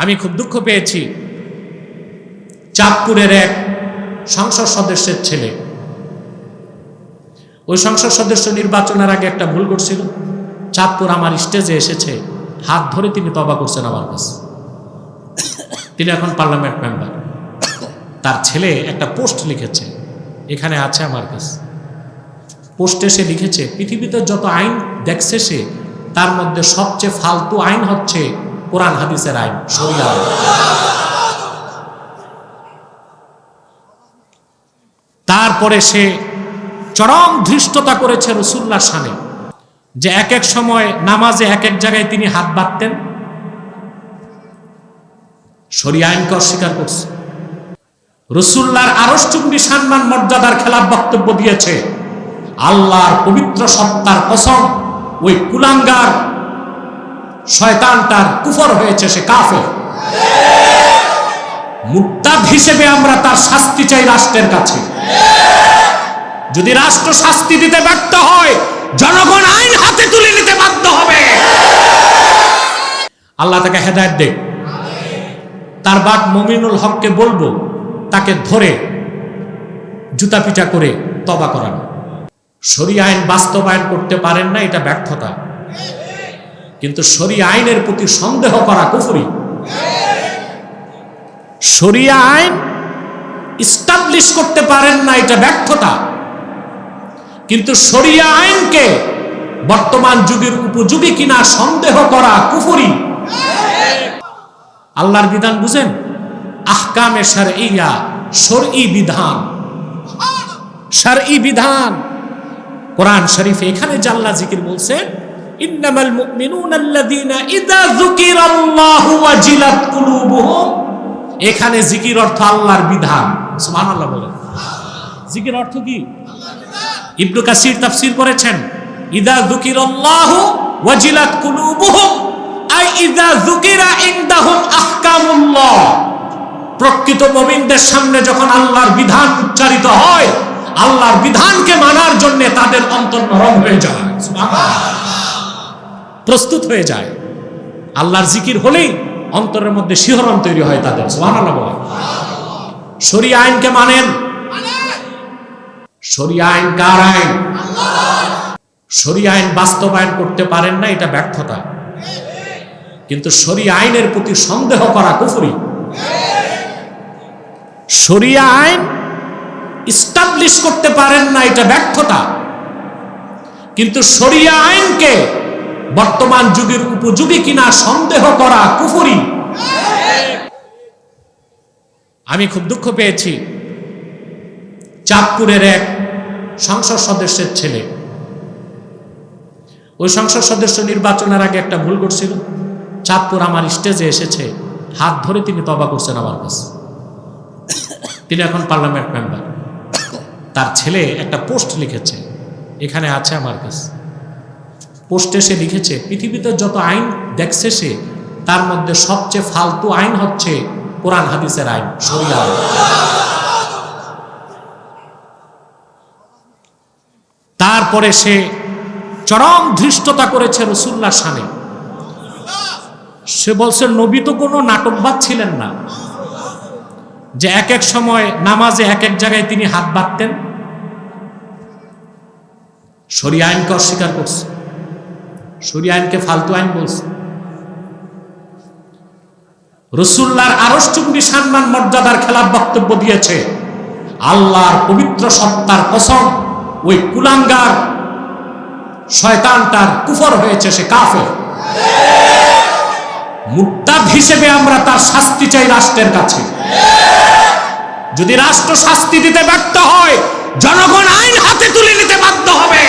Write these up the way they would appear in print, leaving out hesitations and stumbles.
আমি খুব দুঃখ পেয়েছি, চাঁদপুরের এক সংসদ সদস্যের ছেলে, ওই সংসদ সদস্য নির্বাচনের আগে একটা ভুল করছিল। চাঁদপুর আমার স্টেজে এসেছে, হাত ধরে তিনি তওবা করছেন আমার কাছে। তিনি এখন পার্লামেন্ট মেম্বার। তার ছেলে একটা পোস্ট লিখেছে, এখানে আছে আমার কাছে। পোস্টে সে লিখেছে, পৃথিবীতে যত আইন দেখছে সে, তার মধ্যে সবচেয়ে ফালতু আইন হচ্ছে কোরআন হাদিসের আইন, শরিয়া আইন। তারপরে সে চরম ধৃষ্টতা করেছে রাসূলুল্লাহর শানে, যে এক এক সময় নামাজে এক এক জায়গায় তিনি হাত বাঁধতেন, শরিয়া আইনকে অস্বীকার করছে। রাসূলুল্লাহর আরশ চুম্বি সম্মান মর্যাদার খেলাফ বক্তব্য দিয়েছে। আল্লাহর পবিত্র সত্তার কসম, ওই কুলাঙ্গার শয়তানটার কুফর হয়েছে, সে কাফের। মুরতাদ হিসেবে আমরা তার শাস্তি চাই রাষ্ট্রের কাছে। যদি রাষ্ট্র শাস্তি দিতে ব্যর্থ হয়, জনগণ আইন হাতে তুলে নিতে বাধ্য হবে। আল্লাহ তাকে হেদায়েত দেখ। তার বাপ মুমিনুল হককে বলবো, তাকে ধরে জুতা পিটা করে তওবা করানো। শরিয়া আইন বাস্তবায়ন করতে পারেন না, এটা ব্যর্থতা। কিন্তু শরিয়া আইনের প্রতি সন্দেহ করা কুফরি। শরিয়া আইন ইস্টাবলিশ করতে পারেন না, এটা ব্যর্থতা। কিন্তু শরিয়া আইনকে বর্তমান যুগের উপযোগী কিনা সন্দেহ করা কুফরি। আল্লাহর বিধান বুঝেন, আহকামে শারঈয়া, শরঈ বিধান, শারঈ বিধান। কোরআন শরীফে এখানে যে আল্লাহ জিকির বলছেন, ইন্নামাল মুমিনুনা আল্লাযীনা ইযা যুকিরাল্লাহু ওয়াজিলাত কুলুবুহুম, এখানে জিকির অর্থ আল্লাহর বিধান। সুবহানাল্লাহ বলেন। জিকির অর্থ কি? ইবনে কাসির তাফসীর করেছেন, ইযা যুকিরাল্লাহু ওয়াজিলাত কুলুবুহুম আই ইযা যুকিরা ইনদাহুম আহকামুল্লাহ। প্রকৃত মুমিনদের সামনে যখন আল্লাহর বিধান উচ্চারিত হয়, আল্লাহর বিধানকে মানার জন্য তাদের অন্তর নরম হয়ে যায়, প্রস্তুত হয়ে যায়। আল্লাহর জিকির হলেই অন্তরের মধ্যে শিহরণ তৈরি হয় তাদের। সুবহানাল্লাহ বলে। শরিয়া আইনকে মানেন। শরিয়া আইন কার আইন? শরিয়া আইন বাস্তবায়ন করতে পারেন না, এটা ব্যর্থতা। কিন্তু শরিয়া আইনের প্রতি সন্দেহ করা কুফরি। শরিয়া আইন ইস্টাবলিশ করতে পারেন না, এটা ব্যর্থতা। কিন্তু শরিয়া আইনকে বর্তমান যুগের উপযোগী কিনা সন্দেহ করা কুফরি। আমি খুব দুঃখ পেয়েছি, চাঁদপুরের এক সংসদ সদস্যের ছেলে, ওই সংসদ সদস্য নির্বাচনের আগে একটা ভুল করছিল। চাঁদপুর আমার স্টেজে এসেছে, হাত ধরে তিনি তওবা করছেন আমার কাছে। তিনি এখন পার্লামেন্ট মেম্বার। তার ছেলে একটা পোস্ট লিখেছে, এখানে আছে আমার কাছে। পোস্টে সে লিখেছে, পৃথিবীতে যত আইন দেখছে সে, তার মধ্যে সবচেয়ে ফালতু আইন হচ্ছে কোরআন হাদিসের আইন, শরিয়া আইন। তারপরে সে চরম ধৃষ্টতা করেছে রাসূলুল্লাহর শানে। সে বলছে, নবী তো কোনো নাটকবাজ ছিলেন না, যে এক এক সময় নামাজে এক এক জায়গায় তিনি হাত বাঁধতেন। শরিয়া আইনকে অস্বীকার করছে, শরিয়া আইনকে ফালতু আইন বলছে। রাসূলুল্লাহর আরশ চুম্বি সম্মান মর্যাদার খেলাফ বক্তব্য দিয়েছে। আল্লাহর পবিত্র সত্তার কসম, ওই কুলাঙ্গার শয়তানটার কুফর হয়েছে, সে কাফের। মুরতাদ হিসেবে আমরা তার শাস্তি চাই রাষ্ট্রের কাছে। যদি রাষ্ট্র শাস্তি দিতে ব্যর্থ হয়, জনগণ আইন হাতে তুলে নিতে বাধ্য হবে।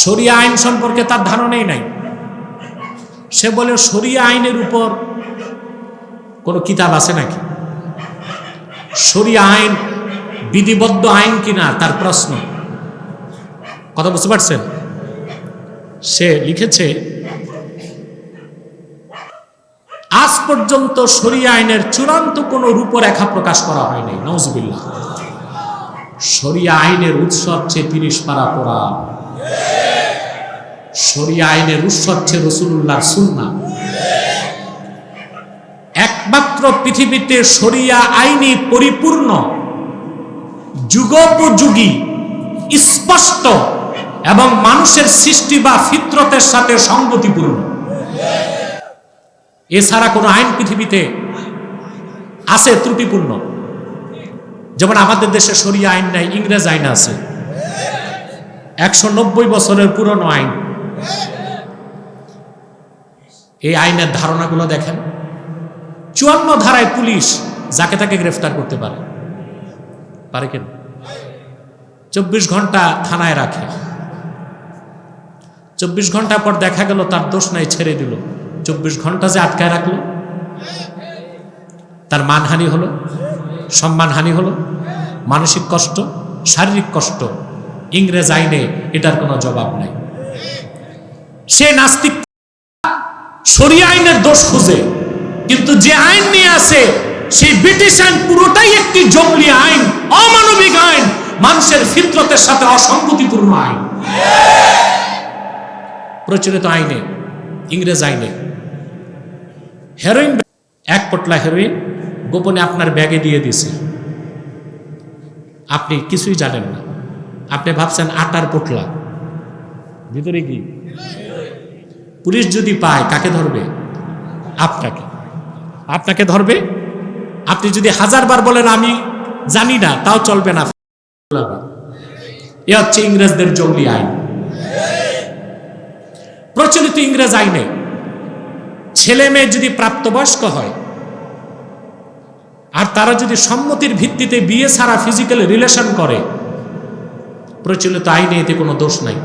শরিয়া আইন সম্পর্কে তার ধারণাই নাই। সে বলে, শরিয়া আইনের উপর কোনো কিতাব আছে নাকি? শরিয়া আইন বিধিবদ্ধ আইন কিনা তার প্রশ্ন। কথা বুঝতে পারছেন? সে লিখেছে, আজ পর্যন্ত শরিয়া আইনের চূড়ান্ত কোনো রূপরেখা প্রকাশ করা হয়নি। নাউজুবিল্লাহ। শরিয়া আইনের উৎস হচ্ছে ৩০ পারা কোরআন। শরিয়া আইনের উৎস হচ্ছে রাসূলুল্লাহর সুন্নাহ। একমাত্র পৃথিবীতে শরিয়া আইনই পরিপূর্ণ, যুগোপযোগী, স্পষ্ট এবং মানুষের সৃষ্টি বা ফিতরতের সাথে সঙ্গতিপূর্ণ। এছাড়া কোনো আইন পৃথিবীতে আছে ত্রুটিপূর্ণ। যেমন আমাদের দেশে শরিয়া আইন নাই, ইংরেজ আইন আছে, ১৯০ বছরের পুরনো আইন। এই আইনের ধারণাগুলো দেখেন। ৫৪ ধারায় পুলিশ যাকে তাকে গ্রেফতার করতে পারে, পারে কেন? ২৪ ঘন্টা থানায় রাখে, ২৪ ঘন্টা পর দেখা গেল তার দোষ নাই, ছেড়ে দিল। ২৪ ঘন্টা যে আটকায় রাখলো, তার মানহানি হলো, সম্মানহানি হলো, মানসিক কষ্ট, শারীরিক কষ্ট। ইংরেজ আইনে এটার কোনো জবাব নাই। সে নাস্তিক শরিয়া আইনের দোষ খুঁজে, কিন্তু যে আইন নিয়ে আসে সেই ব্রিটিশ আইন পুরোটাই একটি জঙ্গলি আইন, অমানবিক আইন, মানুষের ফিতরতের সাথে অসঙ্গতিপূর্ণ আইন। প্রচলিত আইনে, ইংরেজ আইনে হেরোইন, ১ পোটলা হেরোইন গোপনে আপনার ব্যাগে দিয়ে দিছে, আপনি কিছুই জানেন না, আপনি ভাবছেন আটার পোটলা, ভিতরে কি? পুলিশ যদি পায় কাকে ধরবে? আপনাকে। আপনাকে ধরবে। আপনি যদি 1000 বার বলেন আমি জানি না, তাও চলবে না। এ হচ্ছে ইংরেজদের জঙ্গলি আইন। প্রচলিত ইংরেজ আইনে ছেলে মেয়ে যদি প্রাপ্তবয়স্ক হয় আর তারা যদি সম্মতির ভিত্তিতে বিয়ে ছাড়া ফিজিক্যাল রিলেশন করে, প্রচলিত আইনে এতে কোনো দোষ নাই।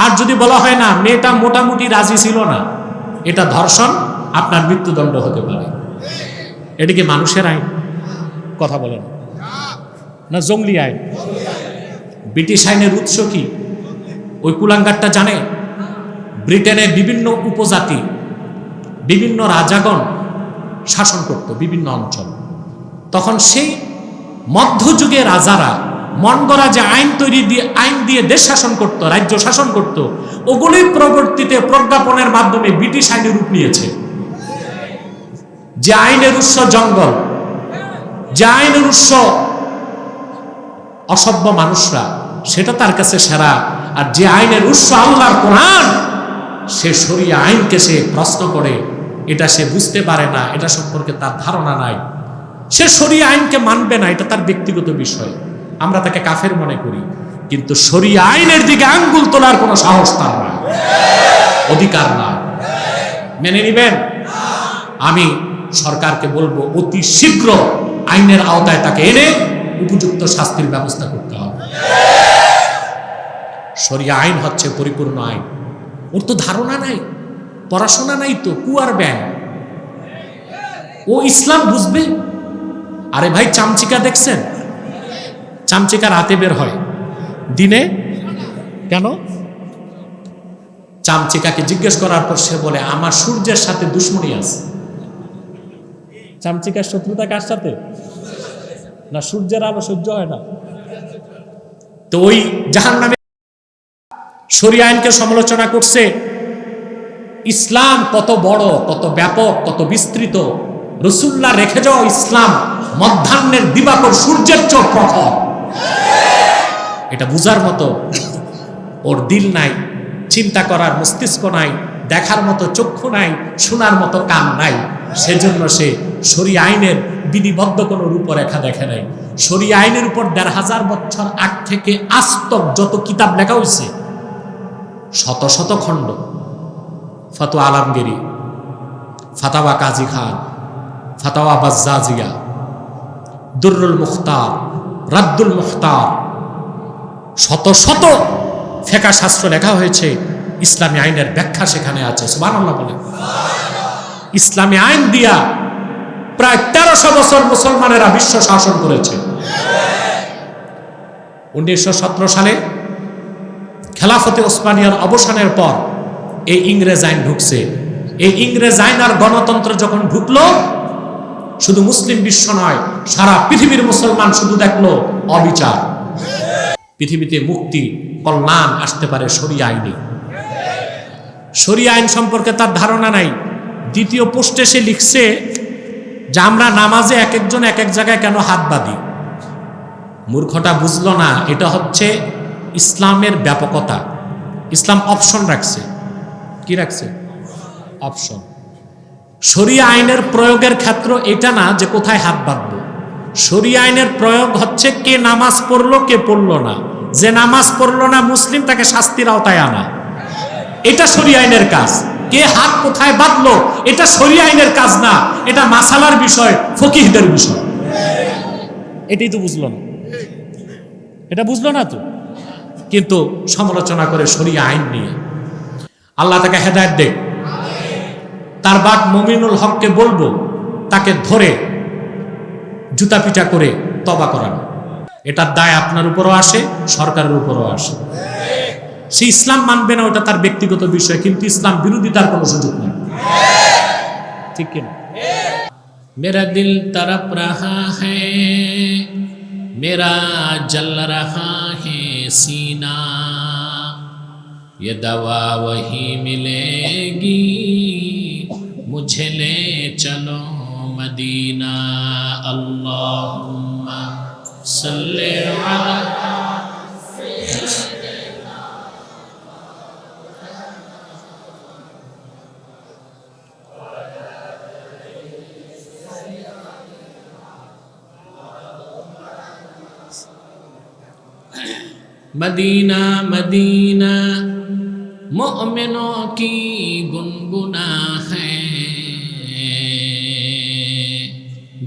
আর যদি বলা হয় না মেয়েটা মোটামুটি রাজি ছিল না, এটা ধর্ষণ, আপনার মৃত্যুদণ্ড হতে পারে। এটা কি মানুষের আইন? কথা বলেন না, জঙ্গলি আইন। ব্রিটিশ আইনের উৎস কি? ওই কুলাঙ্গারটা জানে? ব্রিটেনে বিভিন্ন উপজাতি, বিভিন্ন রাজাগণ শাসন করত বিভিন্ন অঞ্চল। তখন সেই মধ্যযুগে রাজারা মন গড়া যে আইন আইন দিয়ে দেশ শাসন করত, রাজ্য শাসন করত, ওগুলি পরবর্তীতে প্রজ্ঞাপনের মাধ্যমে ব্রিটিশ আইনের রূপ নিয়েছে। যে আইনের উৎস জঙ্গল, যে আইনের উৎস অসভ্য মানুষরা, সেটা তার কাছে সেরা। আর যে আইনের উৎস আল্লাহর কোরআন, সে শরিয়া আইনকে সে প্রশ্ন করে, এটা সে বুঝতে পারে না, এটা সম্পর্কে তার ধারণা নাই, সে শরিয়া আইনকে মানবে না, এটা তার ব্যক্তিগত বিষয়। আমরা তাকে কাফের মনে করি, কিন্তু শরিয়া আইনের দিকে আঙ্গুল তোলার কোনো সাহস তার নাই, অধিকার নাই। মেনে নিবেন? আমি সরকারকে বলবো অতি শীঘ্র আইনের আওতায় তাকে এনে উপযুক্ত শাস্তির ব্যবস্থা করতে হবে। শরিয়া আইন হচ্ছে পরিপূর্ণ আইন। ওর তো ধারণা নাই, পড়াশোনা নাই, তো কুয়ার ব্যাং, ও ইসলাম বুঝবে? আরে ভাই, চামচিকা দেখছেন? চামচিকা রাতে বের হয়, দিনে কেন? চামচিকাকে জিজ্ঞেস করার পর সে বলে আমার সূর্যের সাথে দুশ্মনী আছে। চামচিকার শত্রুতা কার সাথে? না, সূর্যের আলো সহ্য হয় না। তো ওই জাহান্নামে শরিয়া আইনকে সমালোচনা করছে। ইসলাম কত বড়, কত ব্যাপক, কত বিস্তৃত। রাসূলুল্লাহ রেখে যাওয়া ইসলাম মধ্যাহ্নের দিবাকর সূর্যের চোখ প্রখর। এটা বুঝার মতো ওর দিল নাই, চিন্তা করার মস্তিষ্ক নাই, দেখার মতো চক্ষু নাই, শোনার মতো কান নাই। সেজন্য সে শরিয়া আইনের বিধিবদ্ধ কোনো রূপরেখা দেখে নাই। শরিয়া আইনের উপর ১৫০০ বছর আগ থেকে আজ তক যত কিতাব লেখা হয়েছে, শত শত খণ্ড, ফতোয়া আলমগীরি, ফাতাওয়া কাজী খান, ফাতাওয়া বাজ্জাজিয়া, দুররুল মুখতার, রাদ্দুল মুখতার, শত শত ফিকহ শাস্ত্র লেখা হয়েছে। ইসলামী আইনের ব্যাখ্যা সেখানে আছে। সুবহানাল্লাহ বলেন। ইসলামী আইন দিয়া প্রায় ১৩০০ বছর মুসলমানেরা বিশ্ব শাসন করেছে। ১৯১৭ সালে খেলাফতে ওসমানিয়ার অবসানের পর এই ইংরেজ আইন ঢুকছে। এই ইংরেজ আইন আর গণতন্ত্র যখন ঢুকলো, শুধু মুসলিম বিশ্ব নয়, সারা পৃথিবীর মুসলমান শুধু দেখলো অবিচার। পৃথিবীতে মুক্তি, কল্যাণ আসতে পারে শরিয়া আইনে। শরিয়া আইন সম্পর্কে তার ধারণা নাই। দ্বিতীয় পোস্টে সে লিখছে যে আমরা নামাজে এক একজন এক এক জায়গায় কেন হাত বাঁধি। মূর্খটা বুঝলো না এটা হচ্ছে ইসলামের ব্যাপকতা। ইসলাম অপশন রাখছে। কি রাখছে? অপশন। শরিয়া আইনের প্রয়োগের ক্ষেত্র এটা না যে কোথায় হাত বাঁধবো। শরিয়া আইনের প্রয়োগ হচ্ছে কে নামাজ পড়লো কে পড়লো না। যে নামাজ পড়লো না মুসলিম, তাকে শাস্তির আওতায় আনা, এটা শরিয়া আইনের কাজ। কে হাত কোথায় বাঁধলো এটা শরিয়া আইনের কাজ না, এটা মাসালার বিষয়, ফকিহদের বিষয়। এটাই তো বুঝলো না, এটা বুঝলো না তো। কিন্তু সমালোচনা করে শরিয়া আইন নিয়ে। আল্লাহ তাকে হেদায়েত দেখ। তার বাপ মুমিনুল হককে বলবো তাকে ধরে জুতা পিটা করে তওবা করানো। এটার দায় আপনার উপরও আসে, সরকারের উপরও আসে। সে ইসলাম মানবে না, ওটা তার ব্যক্তিগত বিষয়, কিন্তু ইসলাম বিরোধিতার কোনো সুযোগ নেই। ঠিক কিনা? মেরা দিল তড়প রাহা হ্যায়, মেরা জল রাহা হ্যায় সিনা, ये दवा वही मिलेगी, मुझे ले चलो मदीना। अल्लाहुम्मा सल्ले अला मदीना मदीना मोमिनों की गुनगुना है,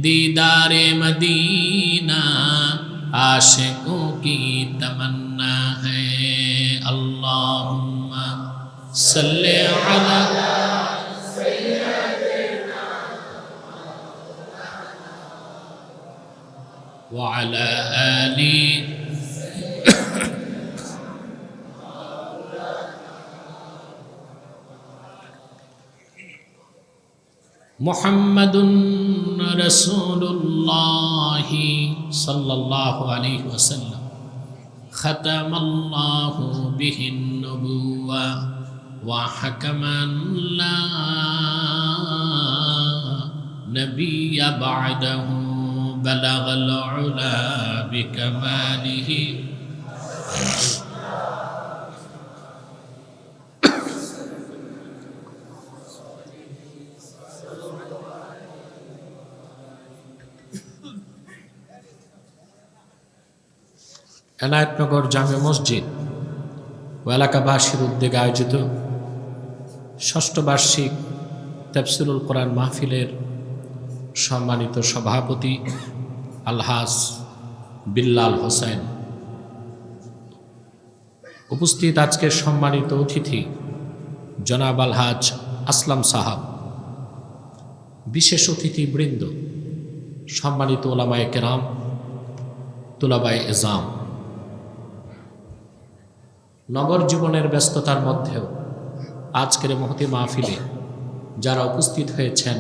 दीदारे मदीना आशिकों की तमन्ना है। अल्लाहुम्मा सल्ले अला व अला आली मुहम्मदुन रसूलुल्लाह सल्लल्लाहु अलैहि वसल्लम, खतमल्लाहु बिहिन नबुव्वा व हकमन ला नबिय्य बअदहु, बलगल उला बिकमालिही। এনায়েতনগর জামে মসজিদ ও এলাকাবাসীর উদ্যোগে আয়োজিত ষষ্ঠ বার্ষিক তাফসীরুল কোরআন মাহফিলের সম্মানিত সভাপতি আলহাজ বিল্লাল হোসেন, উপস্থিত আজকের সম্মানিত অতিথি জনাব আলহাজ আসলাম সাহাব, বিশেষ অতিথিবৃন্দ, সম্মানিত ওলামায়ে কেরাম, তুলাবায়ে এজাম, নগর জীবনের ব্যস্ততার মধ্যেও আজকের মহতি মাহফিলে যারা উপস্থিত হয়েছেন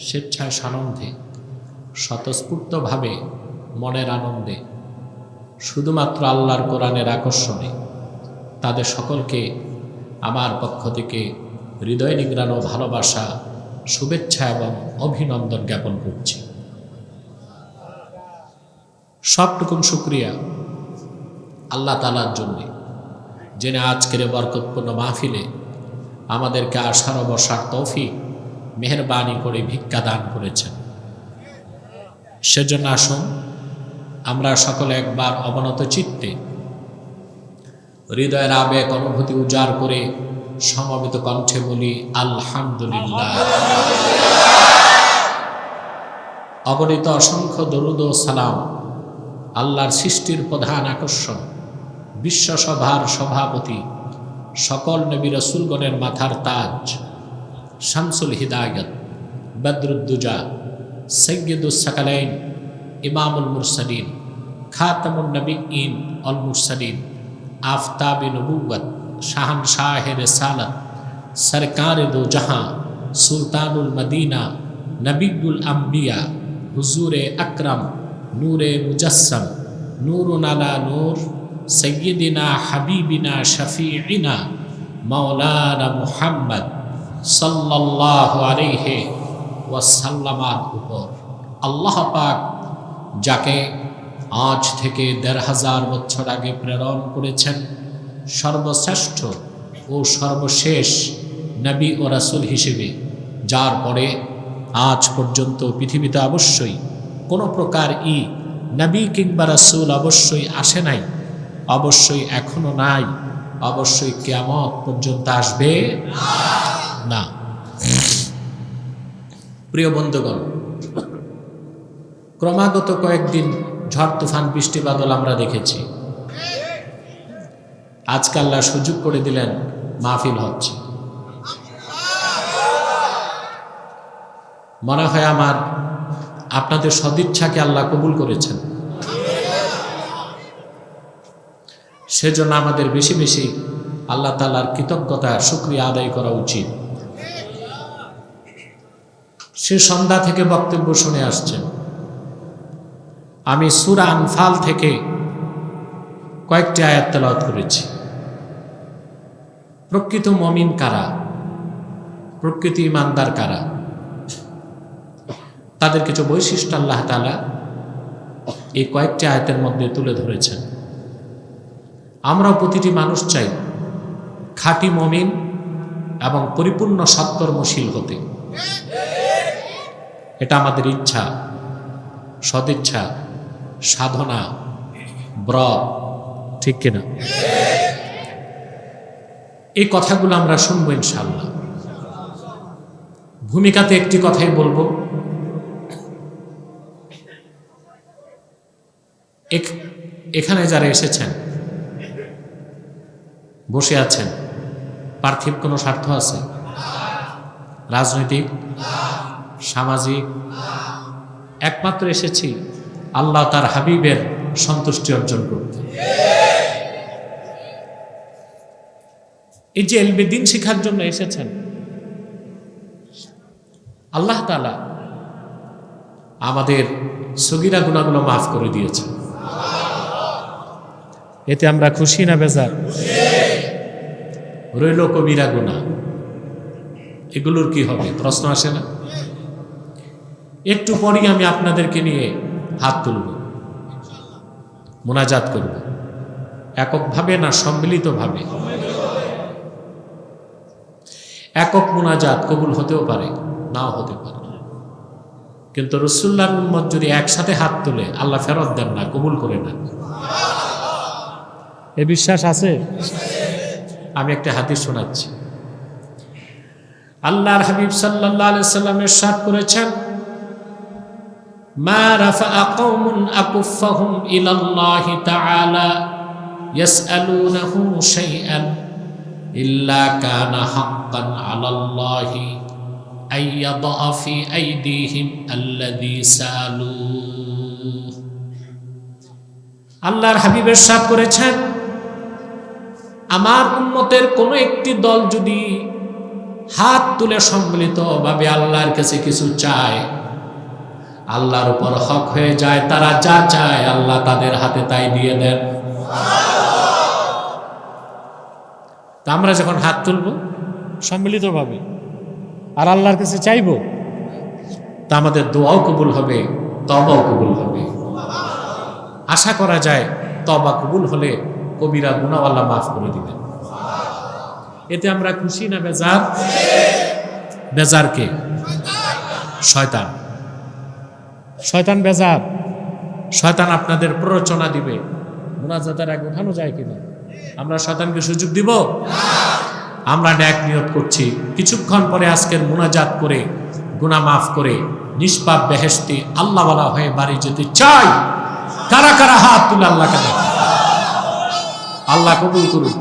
স্বেচ্ছায় সানন্দে, স্বতঃস্ফূর্তভাবে, মনের আনন্দে, শুধুমাত্র আল্লাহর কোরআনের আকর্ষণে, তাদের সকলকে আমার পক্ষ থেকে হৃদয় নিংড়ানো ভালোবাসা, শুভেচ্ছা এবং অভিনন্দন জ্ঞাপন করছি। সবটুকুন শুকরিয়া আল্লাহ তাআলার জন্যে, যিনি আজকের বরকতপূর্ণ মাহফিলে আমাদেরকে আসার বসার তৌফিক মেহেরবানি করে ভিক্ষা দান করেছেন। সেজন্য আসুন আমরা সকলে একবার অবনত চিত্তে হৃদয়ের আবেগ অনুভূতি উজাড় করে সমবেত কণ্ঠে বলি আলহামদুলিল্লাহ। অগণিত অসংখ্য দরুদ ও সালাম আল্লাহর সৃষ্টির প্রধান আকর্ষণ, বিশ্বসভার সভাপতি, সকল নবী রাসূলগণের মাথার তাজ, শামসুল হিদায়াত, বদরুদ্দুজা, সৈয়দুস সাকালাইন, ইমামুল মুরসালিন, খাতামুন নবিয়্যিন অল মুরসালিন, आफताब नबूवत, शहनशाह रिसालत, सरकार दो जहां, सुल्तानुल मदीना, नबीउल अंबिया, हुजूर अकरम, नूरे मुजस्सम, नूरुन अला नूर, सय्यिदिना हबीबिना शफीइना मौलाना मुहम्मद सल्लल्लाहु अलैहि ওয়াসাল্লামের উপর আল্লাহ পাক যাকে আজ থেকে ১৫০০ বছর আগে প্রেরণ করেছেন সর্বশ্রেষ্ঠ ও সর্বশেষ নবী ও রাসূল হিসেবে, যার পরে আজ পর্যন্ত পৃথিবীতে অবশ্যই কোনো প্রকার নবী কিংবা রাসূল অবশ্যই আসে নাই, অবশ্যই এখনো নাই, অবশ্যই কিয়ামত পর্যন্ত আসবে না। প্রিয় বন্ধুগণ, ক্রমাগত কয়েকদিন ঝড় তুফান বৃষ্টি বাদল আমরা দেখেছি। আজকে আল্লাহ সুযোগ করে দিলেন, মাহফিল হচ্ছে। মনে হয় আমার আপনাদের সদিচ্ছাকে আল্লাহ কবুল করেছেন। সেজন্য আমাদের বেশি বেশি আল্লাহ তাআলার কৃতজ্ঞতা শুকরিয়া আদায় করা উচিত। সে সন্ধ্যা থেকে বক্তব্য শুনে আসছেন। আমি সূরা আনফাল থেকে কয়েকটি আয়াত তেলাওয়াত করেছি। প্রকৃত মুমিন কারা, প্রকৃত ঈমানদার কারা, তাদের কিছু বৈশিষ্ট্য আল্লাহ তাআলা এই কয়েকটি আয়াতের মধ্যে তুলে ধরেছেন। আমরাও প্রতিটি মানুষ চাই খাঁটি মুমিন এবং পরিপূর্ণ সৎকর্মশীল হতে। এটা আমাদের ইচ্ছা, সদিচ্ছা, সাধনা, ব্রত, ঠিক কিনা? এই কথাগুলো আমরা শুনবো ইনশাআল্লাহ। ভূমিকাতে একটি কথাই বলবো, এখানে যারা এসেছেন, বসে আছেন, পার্থিব কোনো স্বার্থ আছে? রাজনৈতিক, সামাজিক? একমাত্র এসেছি আল্লাহ তার হাবিবের সন্তুষ্টি অর্জন করতে। এই যে ইলমে দ্বীন শিখার জন্য এসেছেন, আল্লাহ তাআলা আমাদের সগীরা গুনাহগুলো মাফ করে দিয়েছেন। এতে আমরা খুশি না বেজার? রইল কবিরা গুনাহ, এগুলোর কি হবে? প্রশ্ন আসে না? একটু পরেই আমি আপনাদেরকে নিয়ে হাত তুলব, মুনাজাত করব, এককভাবে না সম্মিলিতভাবে। একক মুনাজাত কবুল হতেও পারে, নাও হতে পারে, কিন্তু রাসূলুল্লাহর উম্মত যদি একসাথে হাত তুলে আল্লাহ ফেরত দেন না, কবুল করে নেন। এ বিশ্বাস আছে? আমি একটা হাদিস শোনাচ্ছি। আল্লাহর হাবিব সাল্লাল্লাহু আলাইহি সাল্লাম ইরশাদ করেছেন, মা রাফাআ কওমুন আকুফাহুম ইলাল্লাহি তাআলা ইয়াসআলুনাহু শাইআন ইল্লা কানা হাক্কান আলাল্লাহি আইয়াদা ফি আইদিহিম আল্লাযী সালু। আল্লাহর হাবিব ইরশাদ করেছেন, আমার উম্মতের কোন একটি দল যদি হাত তুলে সম্মিলিতভাবে আল্লাহর কাছে কিছু চায়, আল্লাহর উপর হক হয়ে যায়, তারা যা চায় আল্লাহ তাদের হাতে তাই দিয়ে দেন। তা আমরা যখন হাত তুলব সম্মিলিতভাবে আর আল্লাহর কাছে চাইব, তা আমাদের দোয়াও কবুল হবে, তওবাও কবুল হবে। আশা করা যায় তওবা কবুল হলে কবিরা গুনাহ আল্লাহ মাফ করে দিবেন। এতে আমরা খুশি না বেজার? বেজার কে? শয়তান। শয়তান বেজার। শয়তান আপনাদের প্ররোচনা দিবে, মুনাজাতের আগে উঠানো যায় কিনা। আমরা শয়তানকে সুযোগ দিব? আমরা নেক নিয়ত করছি, কিছুক্ষণ পরে আজকের মুনাজাত করে গুনাহ মাফ করে নিষ্পাপ বেহেশতি আল্লাহওয়ালা হয়ে বাড়ি যেতে চাই। কারা কারা হাত তুলে আল্লাহকে দেখে? আল্লাহ কবুল করুন।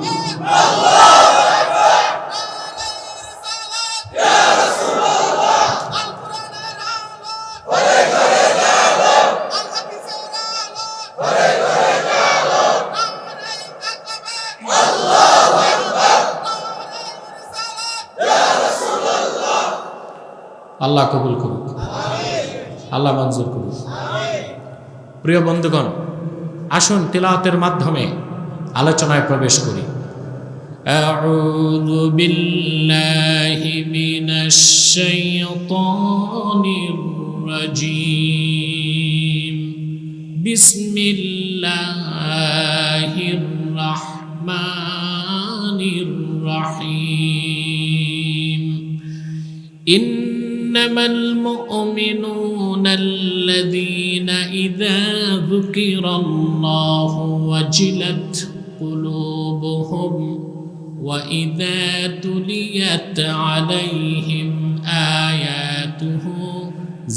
আল্লাহ কবুল করুক, আল্লাহ মঞ্জুর করুক। প্রিয় বন্ধুগণ, আসুন তিলাওয়াতের মাধ্যমে আলোচনায় প্রবেশ করি। আউযু বিল্লাহি মিনাশ শাইতানির রাজীম। বিসমিল্লাহির রাহমানির রাহিম। إنما المؤمنون الذين إذا ذكر الله وجلت قلوبهم وإذا تليت عليهم آياته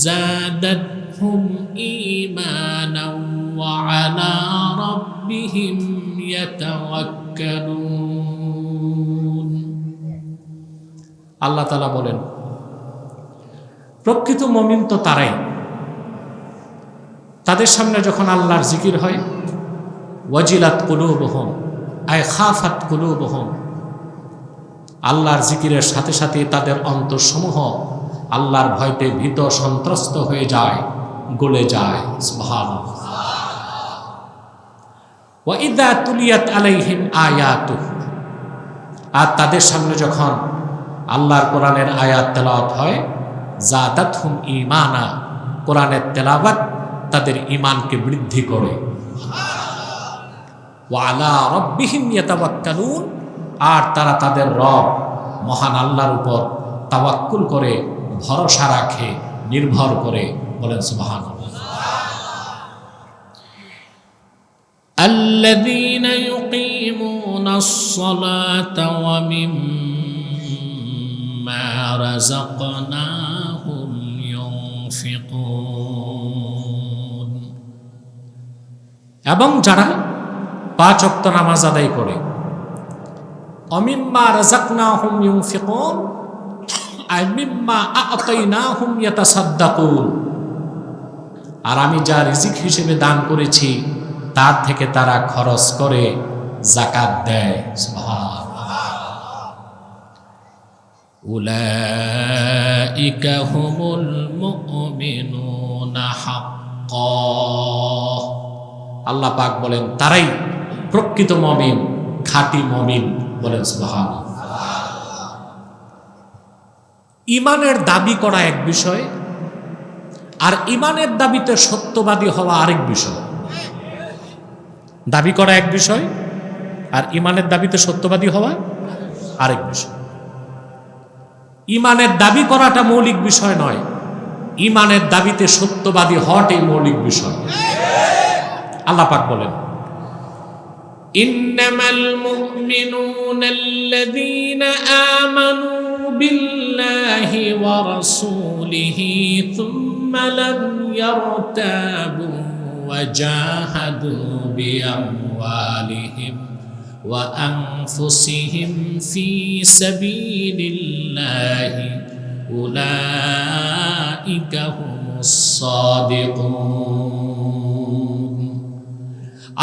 زادتهم إيمانا وعلى ربهم يتوكلون। আল্লাহ তাআলা বলেন, প্রকৃত মুমিন তো তারাই, তাদের সামনে যখন আল্লাহর জিকির হয়, ওয়াজিলাত কুলুবুহুম আয় খাফাত কুলুবুহুম, আল্লাহর জিকিরের সাথে সাথে তাদের অন্তরসমূহ আল্লাহর ভয়তে ভীত সন্ত্রস্ত হয়ে যায়, গলে যায়। সুবহানাল্লাহ। ওয়া ইযা তুলিয়াত আলাইহিম আয়াতুহু, আর তাদের সামনে যখন আল্লাহর কোরআনের আয়াত তেলাওয়াত হয়, জাদাতহুম ঈমানা, কোরআনের তেলাওয়াত তাদের ঈমানকে বৃদ্ধি করে। ওয়া আলা রাব্বিহিম ইয়াতাওয়াক্কালুন, আর তারা তাদের রব মহান আল্লাহর উপর তাওয়াক্কুল করে, ভরসা রাখে, নির্ভর করে। বলেন সুবহানাল্লাহ। আল্লাযীনা ইউকিমুনাস সালাতা ওয়া মিম্মা রাযাকনাহুম ইউনফিকুন, এবং যারা 5 ওয়াক্ত নামাজ আদায় করে, অমিম্মা রাযাকনাহুম ইউনফিকুন আই মিম্মা আ'তাইনাহুম ইয়াতাসাদ্দাকুন, আর আমি যা রিজিক হিসেবে দান করেছি তার থেকে তারা খরচ করে, যাকাত দেয়। সুবহানাল্লাহ। উলাইকা হুমুল মুমিনুনা হাক্কান, আল্লাহ পাক বলেন তারাই প্রকৃত মুমিন, খাঁটি মুমিন। বলেন সুবহানাল্লাহ। ঈমানের দাবি করা এক বিষয়, আর ঈমানের দাবিতে সত্যবাদী হওয়া আরেক বিষয়। দাবি করা এক বিষয়, আর ঈমানের দাবিতে সত্যবাদী হওয়া আরেক বিষয়। ঈমানের দাবি করাটা মৌলিক বিষয় নয়, ঈমানের দাবিতে সত্যবাদী হওয়াটাই মৌলিক বিষয়। আল্লাহ পাক বলেন, ইন্নামাল মুমিনুনাল্লাযীনা আমানু বিল্লাহি ওয়া রাসূলিহি থুম্মা লাম ইয়ারতাবু ওয়া জাহাদু বিআমওয়ালিহিম ওয়া আনফুসিহিম ফি সাবিলিল্লাহি উলাইকা হুমুস সাদিকুন।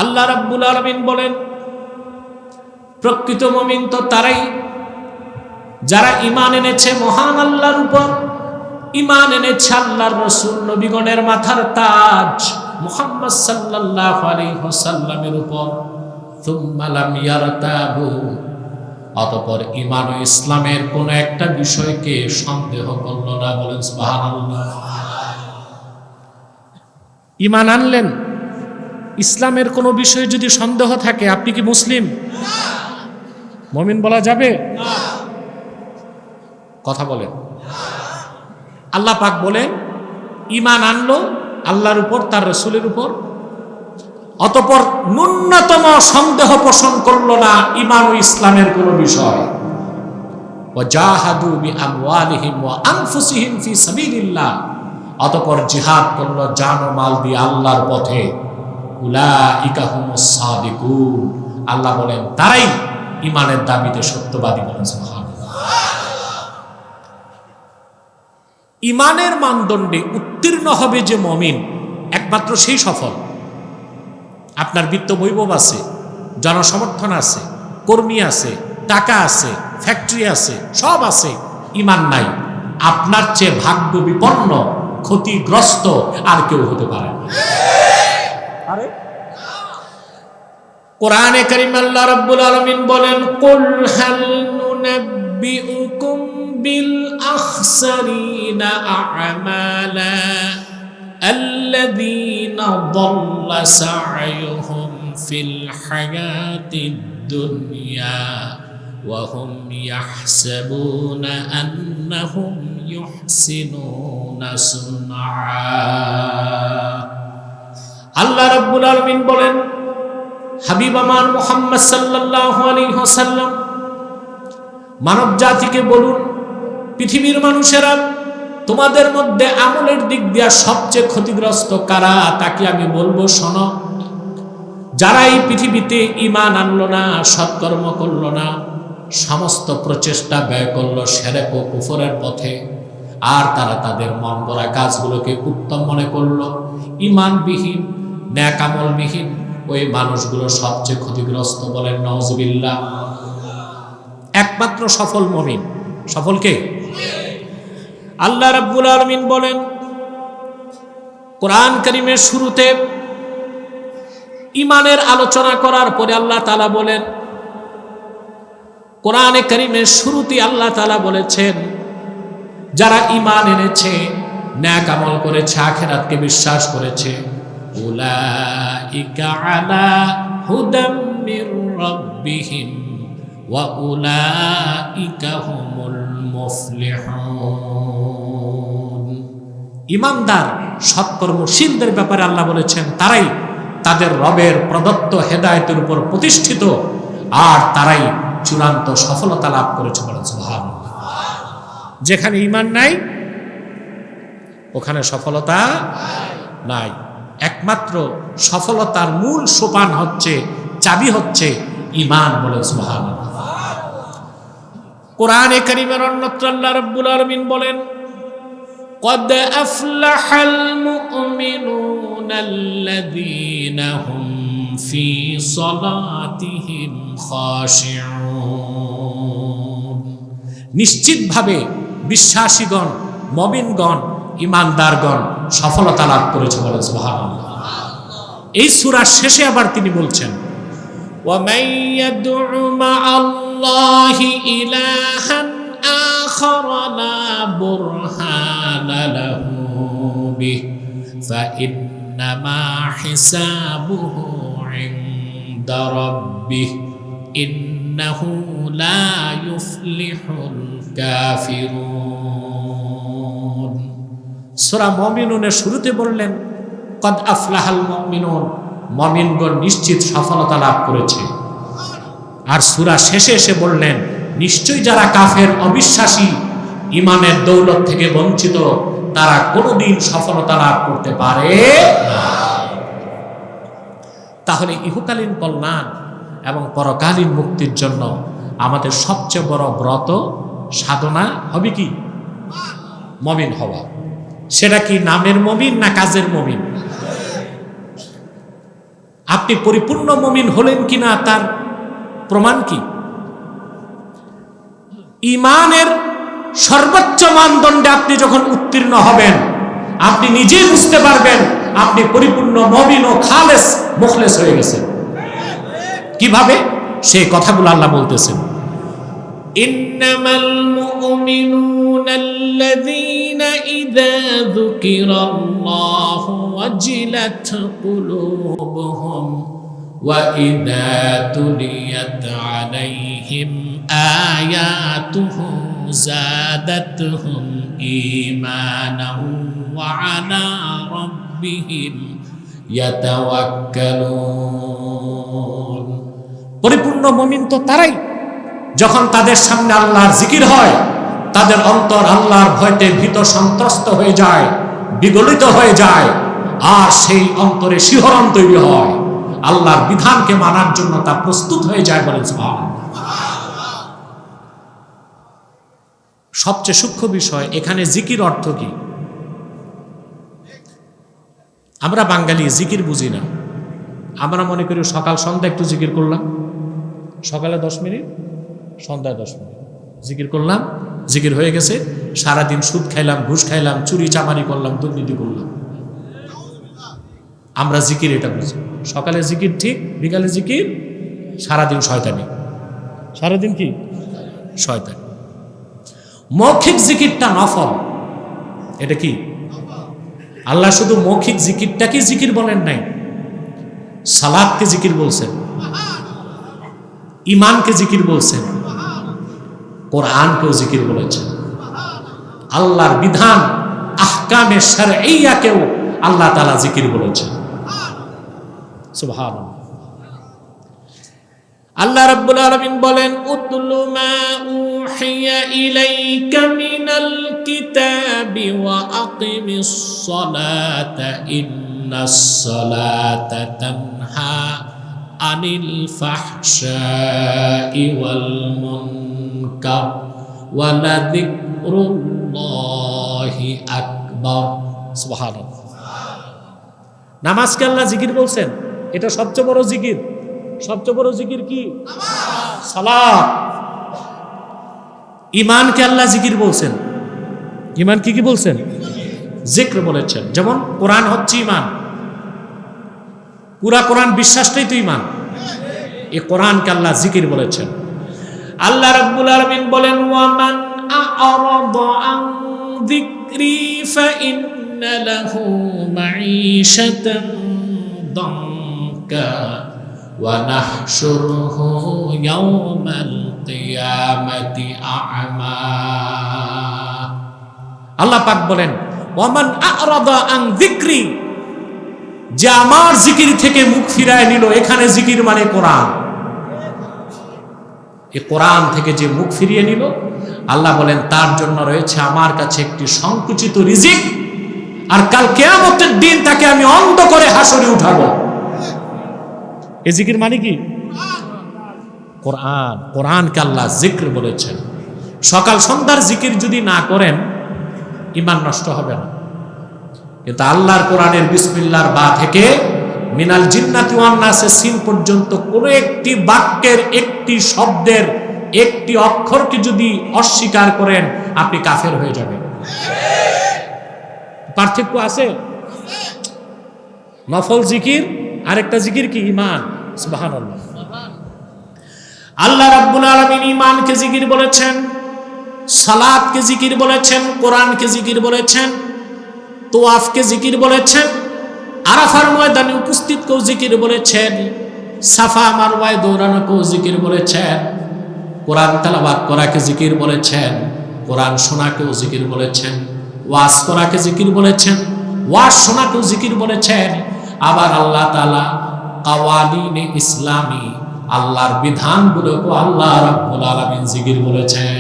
আল্লাহ রাব্বুল আলামিন বলেন, প্রকৃত মুমিন তো তারাই যারা ঈমান এনেছে মহান আল্লাহর উপর, ঈমান এনেছে আল্লাহর রাসূল নবীগণের মাথার তাজ মুহাম্মদ সাল্লাল্লাহু আলাইহি ওয়াসাল্লামের উপর, থুম্মা লাম ইয়ারতাবু, অতঃপর ঈমান ও ইসলামের কোন একটা বিষয়কে সন্দেহ করল না। বলেন সুবহানাল্লাহ। ঈমান আনলেন, ইসলামের কোনো বিষয়ে যদি সন্দেহ থাকে, আপনি কি মুসলিম? মুমিন বলা যাবে? কথা বলেন। আল্লাহ পাক বলেন, ঈমান আনলো আল্লাহর উপর, তার রাসূলের উপর, অতঃপর ন্যূনতম সন্দেহ পোষণ করল না ঈমান ও ইসলামের কোনো বিষয়। ওয়াজাহাদু বিআমওয়ালিহিম ওয়া আনফুসিহিম ফি সাবিলিল্লাহ, অতঃপর জিহাদ করল জান ও মাল দিয়ে আল্লাহর পথে। উলাইকা হুমুস সাদিকুন, আল্লাহ বলেন তারাই ঈমানের দাবিতে সত্যবাদী। বলেন সুবহানাল্লাহ। ঈমানের মানদণ্ডে উত্তীর্ণ হবে যে মুমিন, একমাত্র সেই সফল। আপনার বিত্ত বৈভব আছে, জনসমর্থন আছে, কর্মী আছে, টাকা আছে, ফ্যাক্টরি আছে, সব আছে, ঈমান নাই, আপনার চেয়ে ভাগ্য বিপন্ন, ক্ষতিগ্রস্ত আর কেউ হতে পারে না। আরে কোরআনে কারীম আল্লাহ রাব্বুল আলামিন বলেন, কুল হাল নুনাব্বিউকুম বিল আখসারিনা আ'মালা আল্লাযীনা দাল্লা সা'য়ুহুম ফিল হায়াতিদ দুনিয়া ওয়া হুম ইয়াহসাবুনা আন্নাহুম ইউহসিনুনা সুনআ। আল্লাহ রাব্বুল আলামিন বলেন, হাবিব আমার মুহাম্মদ সাল্লাল্লাহু আলাইহি ওয়াসাল্লাম মানব জাতিকে বলুন, পৃথিবীর মানুষেরা তোমাদের মধ্যে আমলের দিক দিয়ে সবচেয়ে ক্ষতিগ্রস্ত কারা, তাকে আমি বলবো শোনো। যারা এই পৃথিবীতে ঈমান আনলো না, সৎকর্ম করলো না, সমস্ত প্রচেষ্টা ব্যয় করলো শিরক ও কুফরের পথে, আর তারা তাদের মন গড়া কাজগুলোকে উত্তম মনে করলো, ঈমানবিহীন নেক আমলবিহীন, ওই মানুষগুলো সবচেয়ে ক্ষতিগ্রস্ত। বলেন নাউজুবিল্লাহ। একমাত্র সফল মুমিন, সফল কে? আল্লাহ রাব্বুল আলামিন বলেন কোরআন কারীমের শুরুতে ঈমানের আলোচনা করার পরে আল্লাহ তাআলা বলেন, কোরআনে কারীমের শুরুতে আল্লাহ তাআলা বলেছেন, যারা ঈমান এনেছে, নেক আমল করেছে, আখিরাতকে বিশ্বাস করেছে, উলাইকা আলা হুদাম মির রাব্বিহিম ওয়া উলাইকা হুমুল মুফলিহুন। ঈমানদার সৎকর্মশীলদের ব্যাপারে আল্লাহ বলেছেন, তারাই তাদের রবের প্রদত্ত হেদায়েতের উপর প্রতিষ্ঠিত, আর তারাই চূড়ান্ত সফলতা লাভ করেছে। বলেন সুবহানাল্লাহ। যেখানে ঈমান নাই ওখানে সফলতা নাই। একমাত্র সফলতার মূল সোপান হচ্ছে, চাবি হচ্ছে ঈমান। বলেন সুবহানাল্লাহ। কোরআনে কারীমের অন্যত্র আল্লাহ রাব্বুল আলামিন বলেন, قد أفلح المؤمنون الذين هم في صلاتهم خاشعون। নিশ্চিতভাবে বিশ্বাসীগণ, মুমিনগণ, ঈমানদারগণ সফলতা লাভ করেছে। বলেন সুবহানাল্লাহ। এই সূরার শেষে আবার তিনি বলছেন, وَمَن يَدْعُ مَعَ اللَّهِ إِلَٰهًا آخَرَ لَا بُرْهَانَ لَهُ بِهِ فَإِنَّمَا حِسَابُهُ عِندَ رَبِّهِ إِنَّهُ لَا يُفْلِحُ الْكَافِرُونَ। সূরা মুমিনুনের শুরুতে বললেন, কদ আফলাহাল মুমিনুন, মুমিনগণ নিশ্চিত সফলতা লাভ করেছে। আর সূরা শেষে এসে বললেন, নিশ্চয়ই যারা কাফের, অবিশ্বাসী, ঈমানের দৌলত থেকে বঞ্চিত, তারা কোনোদিন সফলতা লাভ করতে পারে না। তাহলে ইহকালীন কল্যাণ এবং পরকালীন মুক্তির জন্য আমাদের সবচেয়ে বড় ব্রত, সাধনা হবে কি? মুমিন হওয়া। সেটা কি নামের মুমিন না কাজের মুমিন? আপনি পরিপূর্ণ মুমিন হলেন কিনা তার প্রমাণ কি? ঈমানের সর্বোচ্চ মানদণ্ডে আপনি যখন উত্তীর্ণ হবেন, আপনি নিজেই বুঝতে পারবেন আপনি পরিপূর্ণ মুমিন ও খালেস মুখলেস হয়ে গেছেন। কিভাবে? সেই কথাগুলো আল্লাহ বলতেছেন, ইন্নামাল মুমিনুনা আল্লাযীনা ইযা যুকিরাল্লাহু ওয়াজিলাত কুলুবুহুম ওয়া ইযা তুলিয়াত আলাইহিম আয়াতুহু যাদাতুহুম ঈমানান ওয়া আলা রাব্বিহিম ইয়াতাওয়াক্কালুন। পরিপূর্ণ মুমিন তো তারাই যখন তাদের সামনে আল্লাহর জিকির হয়, তাদের অন্তর আল্লাহর ভয়তে ভীত সন্ত্রস্ত হয়ে যায়, বিগলিত হয়ে যায়, আর সেই অন্তরে শিহরণ তৈরি হয়, আল্লাহর বিধানকে মানার জন্য তা প্রস্তুত হয়ে যায়। বলেন সুবহানাল্লাহ। সবচেয়ে সূক্ষ্ম বিষয় এখানে জিকির অর্থ কি? আমরা বাঙালি জিকির বুঝি না। আমরা মনে করি সকাল সন্ধ্যা একটু জিকির করলাম, সকালে 10 মিনিট, সন্ধ্যায় 10 মিনিট জিকির করলাম, জিকির হয়ে গেছে, সারাদিন সুদ খাইলাম, ঘুষ খাইলাম, চুরি চামারি করলাম, দুর্নীতি করলাম। আমরা জিকির এটা বুঝি, সকালে জিকির ঠিক, বিকালে জিকির, সারাদিন শয়তানি। সারাদিন কি শয়তানি। মৌখিক জিকিরটা নফল, এটা কি আল্লাহ শুধু মৌখিক জিকিরটাকে জিকির বলেন নাই, সালাতকে জিকির বলছেন, ইমানকে জিকির বলছেন, কোরআনকেও জিকির বলেছেন। আল্লাহর বিধান আহকামে শারঈয়াকেও আল্লাহ তাআলা জিকির বলেছেন। সুবহানাল্লাহ। আল্লাহ রাব্বুল আলামিন বলেন, উতলু মা উহিয়া ইলাইকা মিনাল কিতাবি ওয়া আকিমিস সালাতা ইন্নাস সালাতা তানহা আনিল ফাহশাই ওয়াল মুনকার ওয়া লাযিকরুল্লাহি আকবার। সুবহানাল্লাহ। নামাজকে আল্লাহ জিকির বলছেন, এটা সবচেয়ে বড় জিকির। সবচেয়ে বড় জিকির কি? সালাত। ঈমানকে আল্লাহ জিকির বলছেন। ঈমান কি বলছেন? জিক্র বলেছেন। যেমন কোরআন হচ্ছে ঈমান, পুরা কোরআন বিশ্বাসটাই তো ঈমান। এই কোরআনকে আল্লাহ জিকির বলেছেন। আল্লাহ রাব্বুল আলামিন বলেন, ওয়া মান আ'রাদা আন যিকরি ফাইন্না লাহু মাঈশাতান দানকা ওয়া নাহশুরুহু ইয়াওমাল কিয়ামাতি আ'মা। আল্লাহ পাক বলেন, ওয়া মান আ'রাদা আন যিকরি, যে আমার জিকির থেকে মুখ ফিরায় নিল। এখানে জিকির মানে কোরআন। এই কোরআন থেকে যে মুখ ফিরিয়ে নিল, আল্লাহ বলেন তার জন্য রয়েছে আমার কাছে একটি সংকুচিত রিজিক, আর কাল কিয়ামতের দিন তাকে আমি অন্ধ করে হাসরে উঠাবো। এই জিকির মানে কি? কোরআন। কোরআনকে আল্লাহ জিক্র বলেছেন। সকাল সন্ধ্যার জিকির যদি না করেন, ঈমান নষ্ট হবে না। কিন্তু আল্লাহর কোরআনের বিসমিল্লাহর বা থেকে মিনাল জিন্নাতি ওয়ান নাসের সিন পর্যন্ত কোনো একটি বাক্যের, একটি শব্দের, একটি অক্ষরকে যদি অস্বীকার করেন, আপনি কাফের হয়ে যাবেন। পার্থক্য আছে। নফল জিকির আরেকটা জিকির কি? ঈমান। সুবহানাল্লাহ। আল্লাহ রাব্বুল আলামিন ঈমানকে জিকির বলেছেন, সালাতকে জিকির বলেছেন, কোরআনকে জিকির বলেছেন, তোয়াফকে জিকির বলেছেন, আরাফার ময়দানে উপস্থিতকেও জিকির বলেছেন, সাফা মারওয়ায় দৌড়ানোকেও জিকির বলেছেন, কোরআন তেলাওয়াত করাকে জিকির বলেছেন, কোরআন শোনাকেও জিকির বলেছেন, ওয়াজ করাকে জিকির বলেছেন, ওয়াজ শোনাকেও জিকির বলেছেন। আবার আল্লাহ তাআলা কাওয়ানিনে ইসলামী, আল্লাহর বিধানগুলোকে আল্লাহ রাব্বুল আলামিন জিকির বলেছেন।